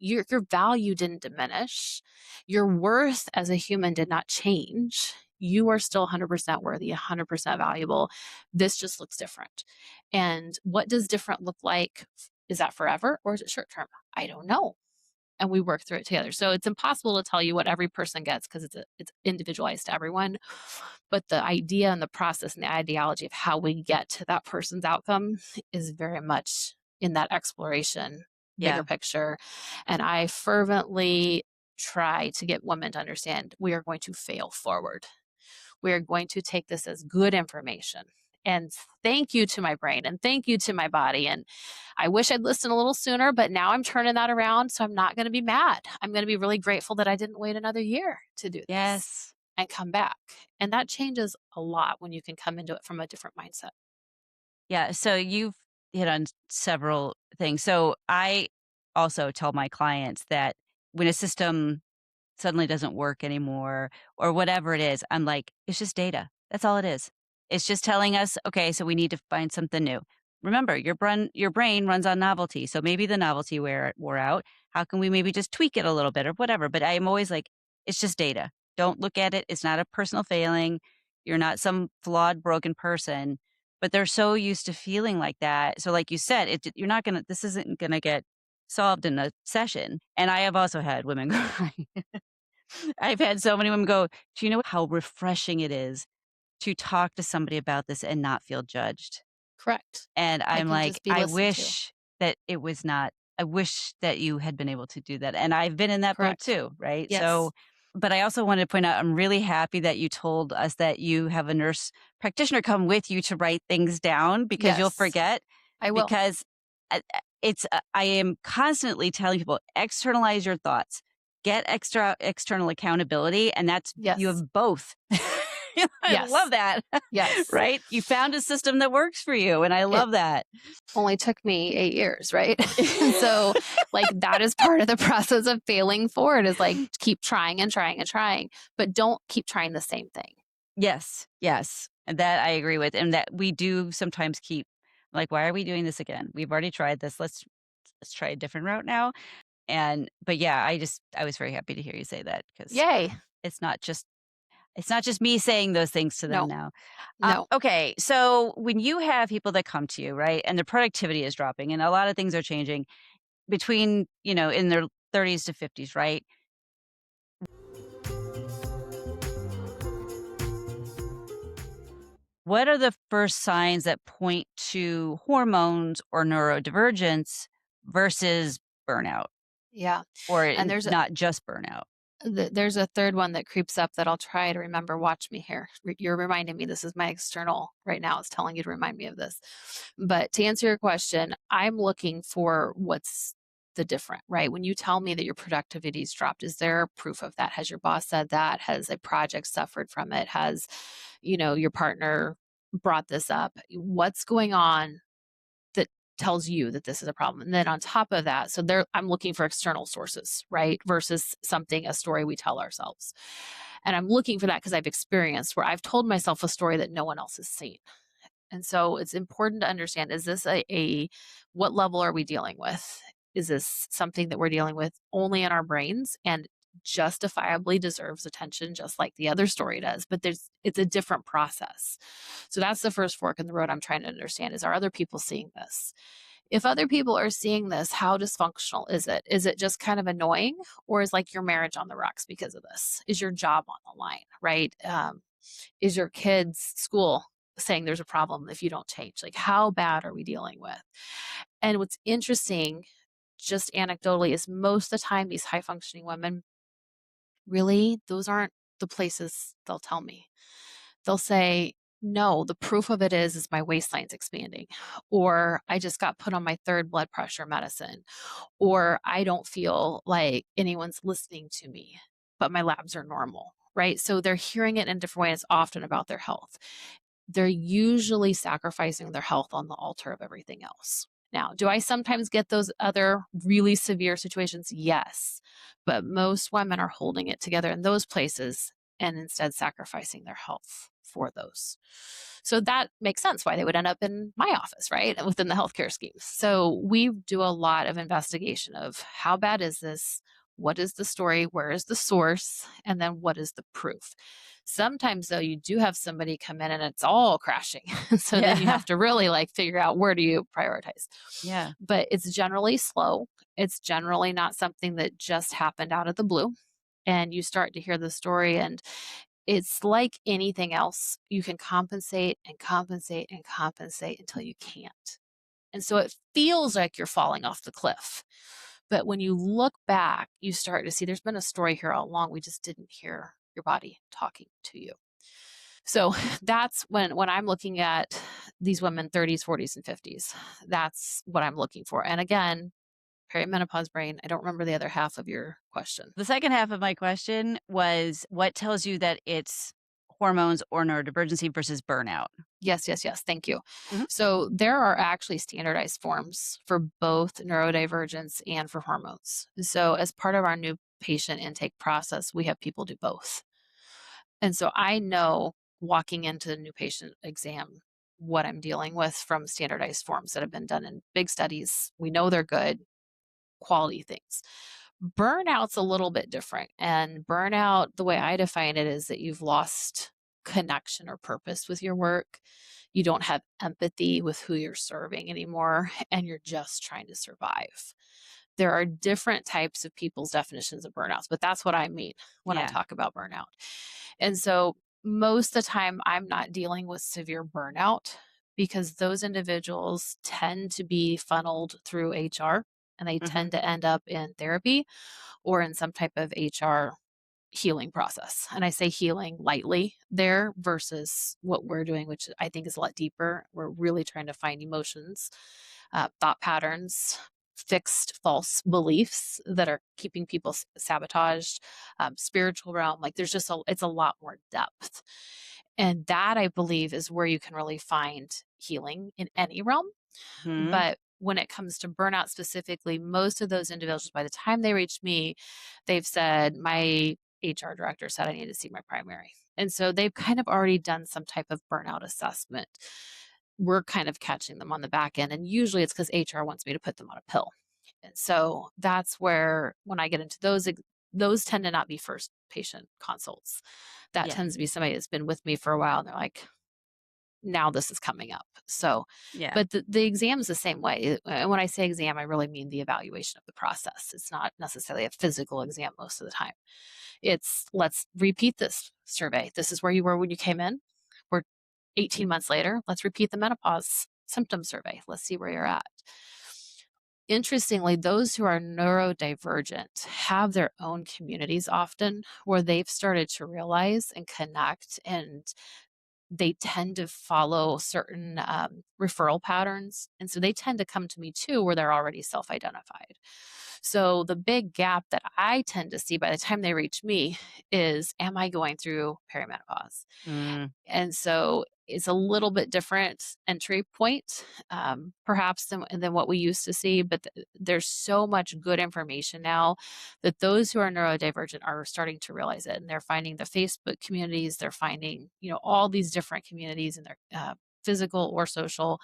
Your value didn't diminish. Your worth as a human did not change. You are still 100% worthy, 100% valuable. This just looks different. And what does different look like? Is that forever or is it short term? I don't know. And we work through it together. So it's impossible to tell you what every person gets because it's individualized to everyone. But the idea and the process and the ideology of how we get to that person's outcome is very much in that exploration, bigger Yeah. picture. And I fervently try to get women to understand we are going to fail forward. We are going to take this as good information. And thank you to my brain and thank you to my body. And I wish I'd listened a little sooner, but now I'm turning that around. So I'm not going to be mad. I'm going to be really grateful that I didn't wait another year to do this Yes. and come back. And that changes a lot when you can come into it from a different mindset. Yeah, so you've hit on several things. So I also tell my clients that when a system suddenly doesn't work anymore or whatever it is, I'm like, it's just data. That's all it is. It's just telling us, okay, so we need to find something new. Remember, your brain runs on novelty. So maybe the novelty wore out. How can we maybe just tweak it a little bit or whatever? But I'm always like, it's just data. Don't look at it. It's not a personal failing. You're not some flawed, broken person. But they're so used to feeling like that. So, like you said, you're not gonna. This isn't gonna get solved in a session. And I have also had women cry. I've had so many women go, "Do you know how refreshing it is to talk to somebody about this and not feel judged?" Correct. And I I'm can like, just be "I listened to. wish that it was not I wish that you had been able to do that." And I've been in that boat Correct. too, right? So Yes. but I also wanted to point out, I'm really happy that you told us that you have a nurse practitioner come with you to write things down because you'll Yes. forget. I will. Because I am constantly telling people, externalize your thoughts, get external accountability, and that's you Yes. have both. I love Yes. that. Yes. Right? You found a system that works for you, and I It love that. only took me 8 years, right? And so, like, that is part of the process of failing forward is, like, keep trying and trying and trying, but don't keep trying the same thing. Yes, yes, and that I agree with, and that we do sometimes keep like, "Why are we doing this again? We've already tried this. Let's try a different route now." And but yeah, I was very happy to hear you say that because Yay. it's not just it's not just me saying those things to them No, now. no. Okay, so when you have people that come to you, right, and their productivity is dropping and a lot of things are changing between, in their 30s to 50s, right? What are the first signs that point to hormones or neurodivergence versus burnout Yeah. or And not just burnout? there's a third one that creeps up that I'll try to remember. Watch me here. You're reminding me. This is my external right now. It's telling you to remind me of this. But to answer your question, I'm looking for what's the different, right? When you tell me that your productivity's dropped, is there proof of that? Has your boss said that? Has a project suffered from it? Has, your partner brought this up? What's going on that tells you that this is a problem? And then on top of that, so there I'm looking for external sources, right? Versus something, a story we tell ourselves. And I'm looking for that because I've experienced where I've told myself a story that no one else has seen. And so it's important to understand, is this a what level are we dealing with? Is this something that we're dealing with only in our brains and justifiably deserves attention just like the other story does, but it's a different process. So that's the first fork in the road I'm trying to understand, is, are other people seeing this? If other people are seeing this, how dysfunctional is it? Is it just kind of annoying, or is, like, your marriage on the rocks because of this? Is your job on the line, right? Is your kids' school saying there's a problem if you don't change? Like, how bad are we dealing with? And what's interesting, just anecdotally, is most of the time these high functioning women, really, those aren't the places they'll tell me. They'll say, no, the proof of it is my waistline's expanding, or I just got put on my third blood pressure medicine, or I don't feel like anyone's listening to me, but my labs are normal, right? So they're hearing it in a different way. And it's often about their health. They're usually sacrificing their health on the altar of everything else. Now, do I sometimes get those other really severe situations? Yes. But most women are holding it together in those places and instead sacrificing their health for those. So that makes sense why they would end up in my office, right? Within the healthcare schemes. So we do a lot of investigation of how bad is this? What is the story? Where is the source? And then what is the proof? Sometimes, though, you do have somebody come in and it's all crashing. So then you Yeah. have to really, like, figure out, where do you prioritize? Yeah. But it's generally slow. It's generally not something that just happened out of the blue. And you start to hear the story, and it's like anything else. You can compensate and compensate and compensate until you can't. And so it feels like you're falling off the cliff. But when you look back, you start to see there's been a story here all along. We just didn't hear your body talking to you. So that's when I'm looking at these women, 30s, 40s, and 50s. That's what I'm looking for. And again, perimenopause brain. I don't remember the other half of your question. The second half of my question was what tells you that it's hormones or neurodivergency versus burnout? Yes, yes, yes. Thank you. Mhm. So there are actually standardized forms for both neurodivergence and for hormones. So as part of our new patient intake process, we have people do both. And so I know, walking into the new patient exam, what I'm dealing with from standardized forms that have been done in big studies. We know they're good quality things. Burnout's a little bit different. And burnout, the way I define it, is that you've lost connection or purpose with your work. You don't have empathy with who you're serving anymore, and you're just trying to survive. There are different types of people's definitions of burnouts, but that's what I mean when I Yeah. talk about burnout. And so most of the time, I'm not dealing with severe burnout because those individuals tend to be funneled through HR, and they Mhm. tend to end up in therapy or in some type of HR healing process. And I say healing lightly there versus what we're doing, which I think is a lot deeper. We're really trying to find emotions, thought patterns, fixed false beliefs that are keeping people sabotaged, spiritual realm. Like, there's just it's a lot more depth. And that, I believe, is where you can really find healing in any realm. Mhm. But when it comes to burnout specifically, most of those individuals, by the time they reach me, they've said, my HR director said I need to see my primary. And so they've kind of already done some type of burnout assessment. We're kind of catching them on the back end. And usually it's because HR wants me to put them on a pill. And so that's where, when I get into those tend to not be first patient consults. That Yeah. tends to be somebody that's been with me for a while and they're like, now this is coming up. So, Yeah. but the exam's the same way. And when I say exam, I really mean the evaluation of the process. It's not necessarily a physical exam most of the time. It's, let's repeat this survey. This is where you were when you came in. We're 18 months later. Let's repeat the menopause symptom survey. Let's see where you're at. Interestingly, those who are neurodivergent have their own communities often where they've started to realize and connect, and they tend to follow certain referral patterns. And so they tend to come to me too, where they're already self identified. So the big gap that I tend to see by the time they reach me is, am I going through perimenopause? Mm. And so it's a little bit different entry point, perhaps than what we used to see. But there's so much good information now that those who are neurodivergent are starting to realize it, and they're finding the Facebook communities. They're finding, all these different communities in their physical or social,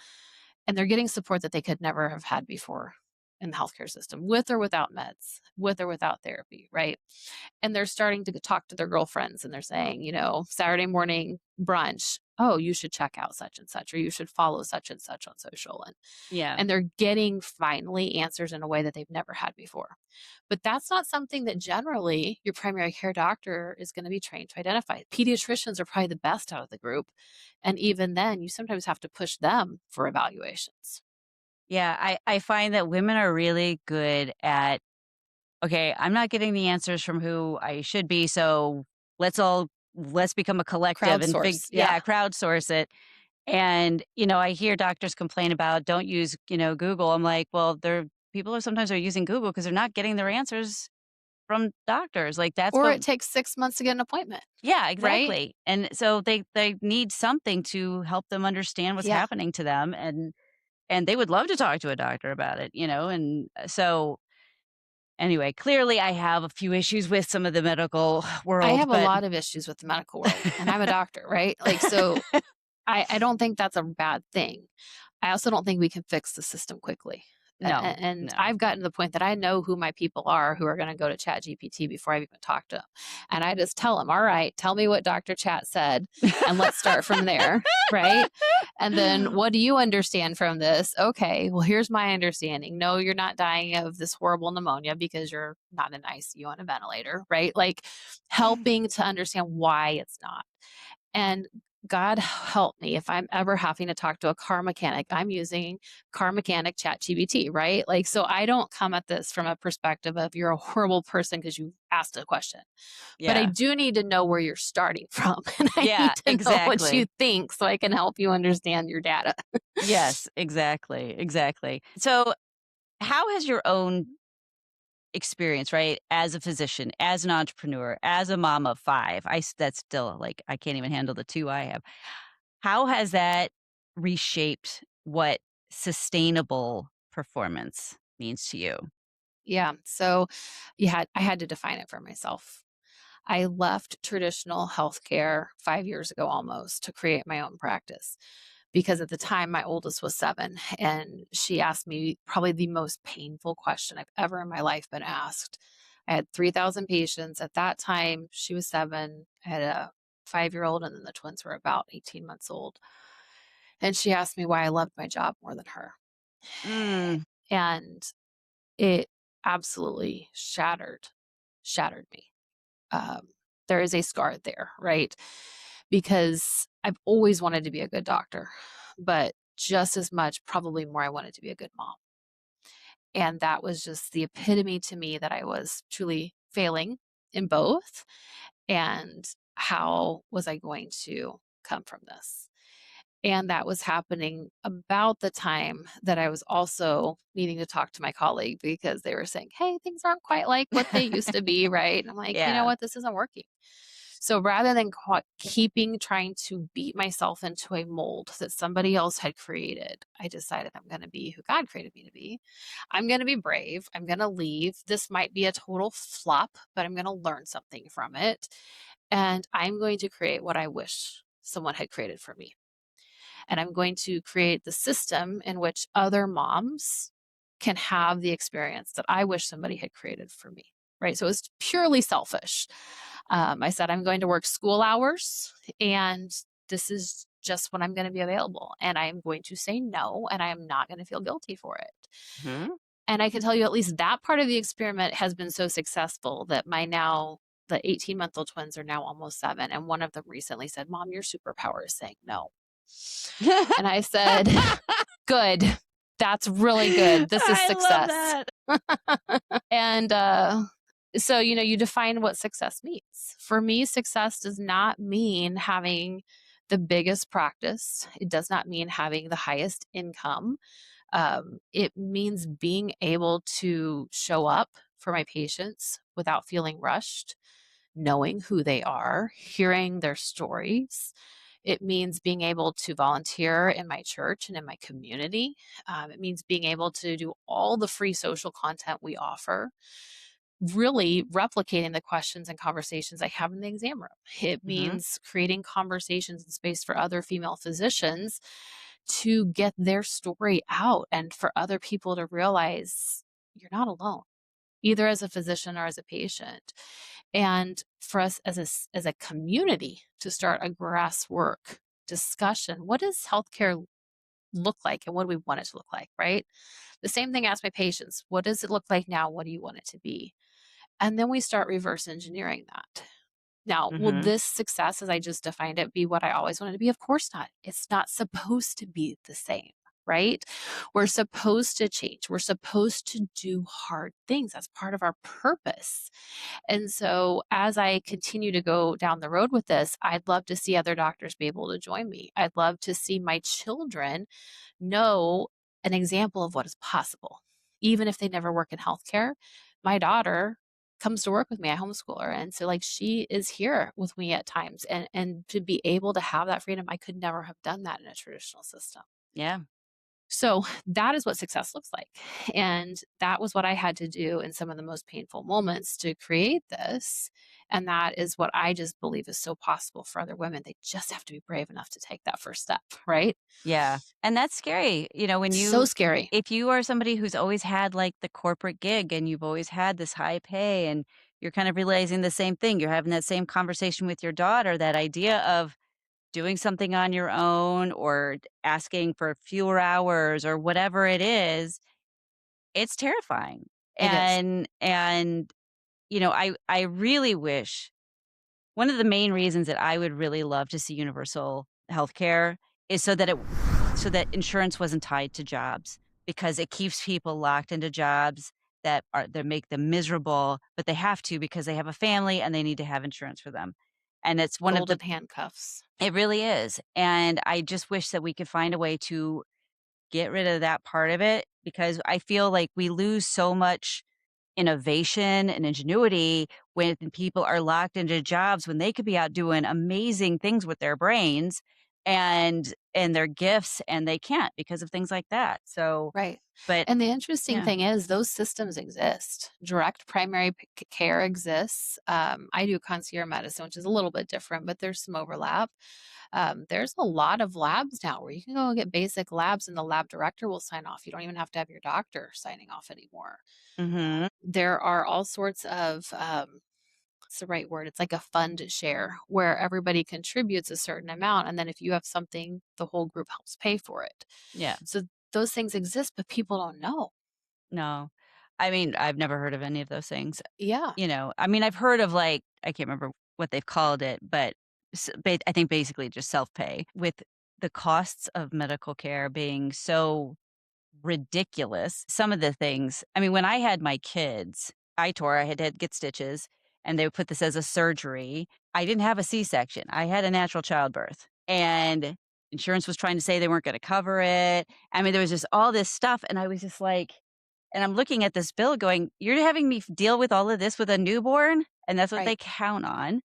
and they're getting support that they could never have had before in the healthcare system, with or without meds, with or without therapy, right? And they're starting to talk to their girlfriends and they're saying, Saturday morning brunch, oh, you should check out such and such, or you should follow such and such on social. Yeah. And they're getting finally answers in a way that they've never had before. But that's not something that generally your primary care doctor is going to be trained to identify. Pediatricians are probably the best out of the group. And even then, you sometimes have to push them for evaluations. Yeah. I find that women are really good at, okay, I'm not getting the answers from who I should be. So let's become a collective and Crowdsource. Yeah. crowdsource it. And, I hear doctors complain about don't use, Google. I'm like, well, people are sometimes are using Google because they're not getting their answers from doctors. Like that's Or what it takes 6 months to get an appointment, yeah, right? exactly. And so they need something to help them understand what's Yeah. happening to them and they would love to talk to a doctor about it, and so anyway, clearly I have a few issues with some of the medical I world, have a but lot of issues with the medical world, and I'm a doctor, right? Like, so I don't think that's a bad thing. I also don't think we can fix the system quickly. no, And no. I've gotten to the point that I know who my people are who are going to go to Chat GPT before I even talk to them. And I just tell them, all right, tell me what Dr. Chat said, and let's start from there. Right. And then what do you understand from this? Okay, well, here's my understanding. No, you're not dying of this horrible pneumonia because you're not in ICU on a ventilator, right? Like helping to understand why it's not. And God help me if I'm ever having to talk to a car mechanic, I'm using car mechanic chat GBT, right? Like, so I don't come at this from a perspective of you're a horrible person because you asked a question, but I Yeah. do need to know where you're starting from. And I Yeah, need to know what you exactly. think so I can help you understand your data. Yes, exactly, exactly. So, how has your own experience, right, as a physician, as an entrepreneur, as a mom of 5, that's still, like, I can't even handle the 2 I have. How has that reshaped what sustainable performance means to you? Yeah. So I had to define it for myself. I left traditional healthcare 5 years ago almost to create my own practice because at the time my oldest was 7 and she asked me probably the most painful question I've ever in my life been asked. I had 3,000 patients. At that time, she was 7. I had a 5-year-old and then the twins were about 18 months old. And she asked me why I loved my job more than her. Mm, And it absolutely shattered me. um, there is a scar there, right? Because I've always wanted to be a good doctor, but just as much, probably more, I wanted to be a good mom. And that was just the epitome to me that I was truly failing in both. And how was I going to come from this? And that was happening about the time that I was also needing to talk to my colleague because they were saying, hey, things aren't quite like what they used to be, right? And I'm like, you know yeah. what? This isn't working. So rather than keeping trying to beat myself into a mold that somebody else had created, I decided I'm going to be who God created me to be. I'm going to be brave. I'm going to leave. This might be a total flop, but I'm going to learn something from it. And I'm going to create what I wish someone had created for me. And I'm going to create the system in which other moms can have the experience that I wish somebody had created for me. Right. So it's purely selfish. I said, I'm going to work school hours, and this is just when I'm going to be available. And I'm going to say no, and I am not going to feel guilty for it. Mhm. And I can tell you at least that part of the experiment has been so successful that the 18-month-old twins are now almost 7. And one of them recently said, Mom, your superpower is saying no. And I said, good. That's really good. This is I love success. that. And so, you define what success means. For me, success does not mean having the biggest practice, it does not mean having the highest income. It means being able to show up for my patients without feeling rushed, knowing who they are, hearing their stories. It means being able to volunteer in my church and in my community. It means being able to do all the free social content we offer, really replicating the questions and conversations I have in the exam room. It Mhm. means creating conversations and space for other female physicians to get their story out and for other people to realize you're not alone, either as a physician or as a patient. And for us as a community to start a grasswork discussion, what does healthcare look like and what do we want it to look like, right? The same thing I ask my patients, what does it look like now? What do you want it to be? And then we start reverse engineering that. Now, will Mhm. this success, as I just defined it, be what I always wanted to be? Of course not. It's not supposed to be the same, right? We're supposed to change. We're supposed to do hard things. That's part of our purpose. And so, as I continue to go down the road with this, I'd love to see other doctors be able to join me. I'd love to see my children know an example of what is possible. Even if they never work in healthcare, my daughter comes to work with me. I homeschool her. And so like she is here with me at times. And to be able to have that freedom, I could never have done that in a traditional system. Yeah. So that is what success looks like. And that was what I had to do in some of the most painful moments to create this. And that is what I just believe is so possible for other women. They just have to be brave enough to take that first step, right? Yeah. And that's scary. When So scary. if you are somebody who's always had like the corporate gig and you've always had this high pay and you're kind of realizing the same thing, you're having that same conversation with your daughter, that idea of doing something on your own or asking for fewer hours or whatever it is, it's terrifying. It is. And I really wish one of the main reasons that I would really love to see universal healthcare is so that insurance wasn't tied to jobs, because it keeps people locked into jobs that make them miserable, but they have to because they have a family and they need to have insurance for them. And it's one of the Golden handcuffs. it really is. And I just wish that we could find a way to get rid of that part of it, because I feel like we lose so much innovation and ingenuity when people are locked into jobs when they could be out doing amazing things with their brains and their gifts, and they can't because of things like that. So, Right. but And the interesting yeah. thing is those systems exist. Direct primary care exists. I do concierge medicine, which is a little bit different, but there's some overlap. There's a lot of labs now where you can go and get basic labs and the lab director will sign off. You don't even have to have your doctor signing off anymore. Mhm. There are all sorts of what's the right word? It's like a fund share where everybody contributes a certain amount. And then if you have something, the whole group helps pay for it. Yeah. So those things exist, but people don't know. No. I mean, I've never heard of any of those things. Yeah, I mean, I've heard of, like, I can't remember what they've called it, but I think basically just self-pay, with the costs of medical care being so ridiculous. Some of the things, I mean, when I had my kids, I had to get stitches, and they would put this as a surgery. I didn't have a C-section. I had a natural childbirth, and insurance was trying to say they weren't gonna cover it. I mean, there was just all this stuff, and I was just like, and I'm looking at this bill going, "You're having me deal with all of this with a newborn?" And that's what right. they count on.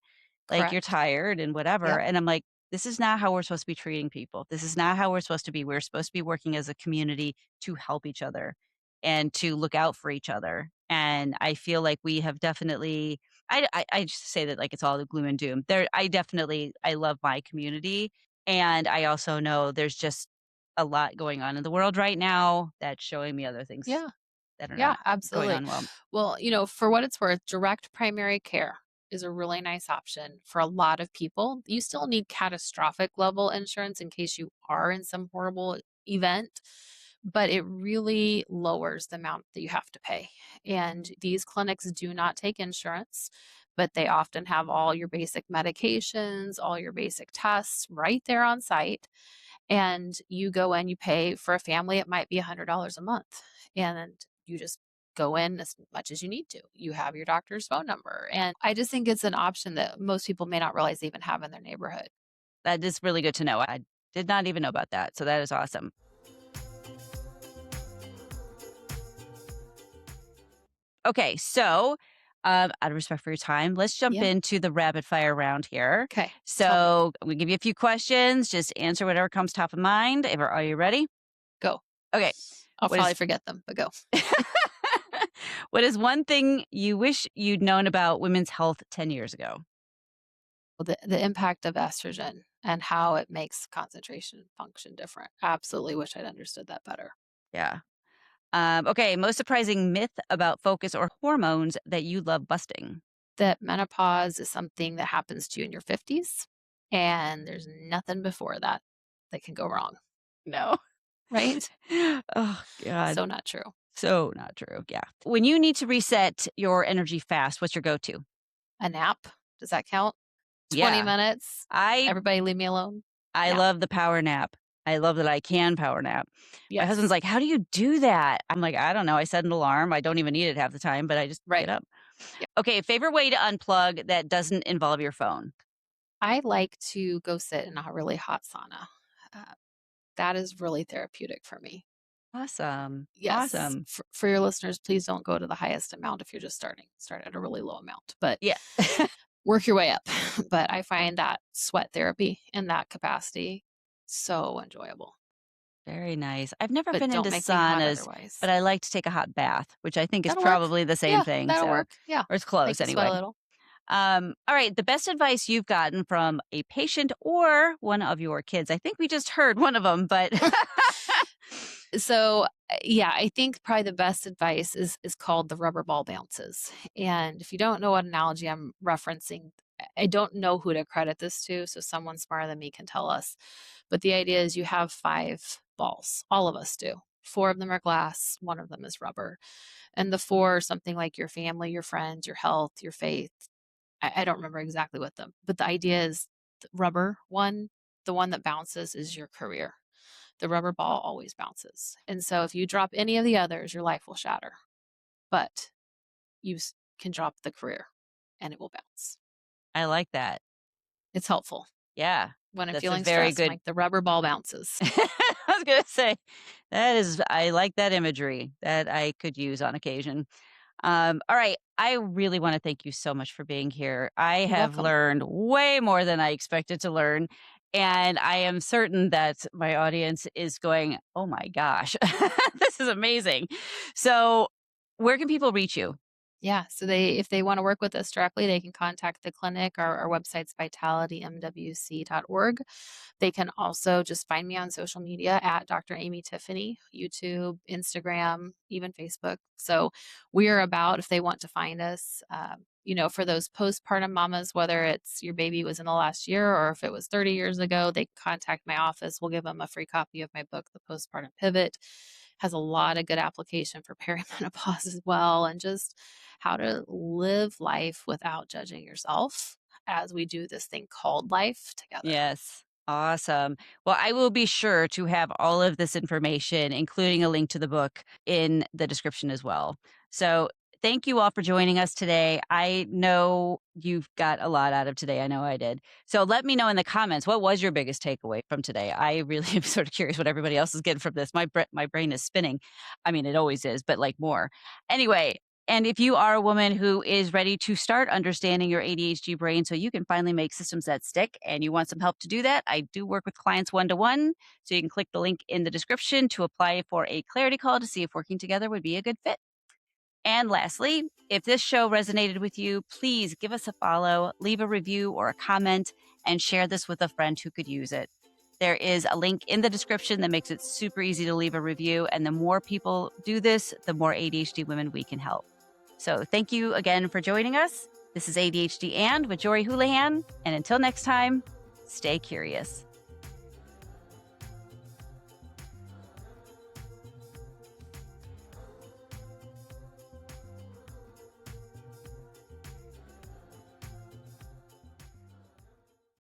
like, you're Correct. tired and whatever. Yep. And I'm like, this is not how we're supposed to be treating people. This is not how we're supposed to be. We're supposed to be working as a community to help each other and to look out for each other. And I feel like we have definitely, I just say that like it's all the gloom and doom. I love my community. And I also know there's just a lot going on in the world right now that's showing me other things Yeah. that are Yeah, not going absolutely. on well. Well, for what it's worth, direct primary care is a really nice option for a lot of people. You still need catastrophic level insurance in case you are in some horrible event, but it really lowers the amount that you have to pay. And these clinics do not take insurance, but they often have all your basic medications, all your basic tests right there on site. And you go in, you pay for a family, it might be $100 a month. And you just go in as much as you need to. You have your doctor's phone number. And I just think it's an option that most people may not realize they even have in their neighborhood. That is really good to know. I did not even know about that. So that is awesome. Okay, so, out of respect for your time, let's jump Yeah. into the rapid fire round here. Okay. Tell me. So, we give you a few questions, just answer whatever comes top of mind. Are you ready? Go. Okay. I'll What probably is forget them, but go. what is one thing you wish you'd known about women's health 10 years ago? Well, the impact of estrogen and how it makes concentration function different. Absolutely wish I'd understood that better. Yeah. Okay, most surprising myth about focus or hormones that you love busting? That menopause is something that happens to you in your 50s, and there's nothing before that that can go wrong, No. right? Oh, God. So not true. So not true. Yeah. When you need to reset your energy fast, what's your go-to? A nap, does that count? 20 Yeah. minutes, I everybody leave me alone. I Nap. love the power nap. I love that I can power nap. My husband's Yes. like, "How do you do that?" I'm like, "I don't know. I set an alarm. I don't even need it half the time, but I just Right. get up." Yep. Okay, favorite way to unplug that doesn't involve your phone? I like to go sit in a really hot sauna. Uh, that is really therapeutic for me. Awesome. Yes. Awesome. For your listeners, please don't go to the highest amount if you're just starting. Start at a really low amount, but Yeah. work your way up. But I find that sweat therapy in that capacity so enjoyable. Very nice. I've never But been into don't make me hot saunas, but otherwise. I like to take a hot bath, which I think is That'll work. probably the same Yeah, thing, that'll so work. Yeah. or it's Make close you sweat a anyway. little. All right, the best advice you've gotten from a patient or one of your kids. I think we just heard one of them, but So, yeah, I think probably the best advice is called the rubber ball bounces. And if you don't know what analogy I'm referencing, I don't know who to credit this to, so someone smarter than me can tell us. But the idea is you have 5 balls. All of us do. 4 of them are glass, 1 of them is rubber. And the 4 are something like your family, your friends, your health, your faith. I don't remember exactly what them, but the idea is the rubber one, the one that bounces is your career. The rubber ball always bounces. And so if you drop any of the others, your life will shatter. But you can drop the career and it will bounce. I like that. It's helpful. Yeah, When I'm that's a feeling very stressed, I'm good like, the rubber ball bounces. I was gonna say, I like that imagery that I could use on occasion. All right. I really want to thank you so much for being here. I You're have welcome. learned way more than I expected to learn. And I am certain that my audience is going, oh my gosh, this is amazing. So, where can people reach you? Yeah. So if they want to work with us directly, they can contact the clinic. Our website's vitalitymwc.org. They can also just find me on social media at Dr. Amy Tiffany, YouTube, Instagram, even Facebook. So we are about if they want to find us. For those postpartum mamas, whether it's your baby was in the last year or if it was 30 years ago, they contact my office. We'll give them a free copy of my book, The Postpartum Pivot. Has a lot of good application for perimenopause as well, and just how to live life without judging yourself as we do this thing called life together. Yes. Awesome. Well, I will be sure to have all of this information, including a link to the book, in the description as well. So, thank you all for joining us today. I know you've got a lot out of today. I know I did. So, let me know in the comments what was your biggest takeaway from today. I really am sort of curious what everybody else is getting from this. My brain is spinning. I mean, it always is, but like more. Anyway, And if you are a woman who is ready to start understanding your ADHD brain so you can finally make systems that stick and you want some help to do that, I do work with clients one-to-one. So you can click the link in the description to apply for a clarity call to see if working together would be a good fit. And lastly, if this show resonated with you, please give us a follow, leave a review or a comment, and share this with a friend who could use it. There is a link in the description that makes it super easy to leave a review. And the more people do this, the more ADHD women we can help. So thank you again for joining us. This is ADHD and with Jorie Houlihan. And until next time, stay curious.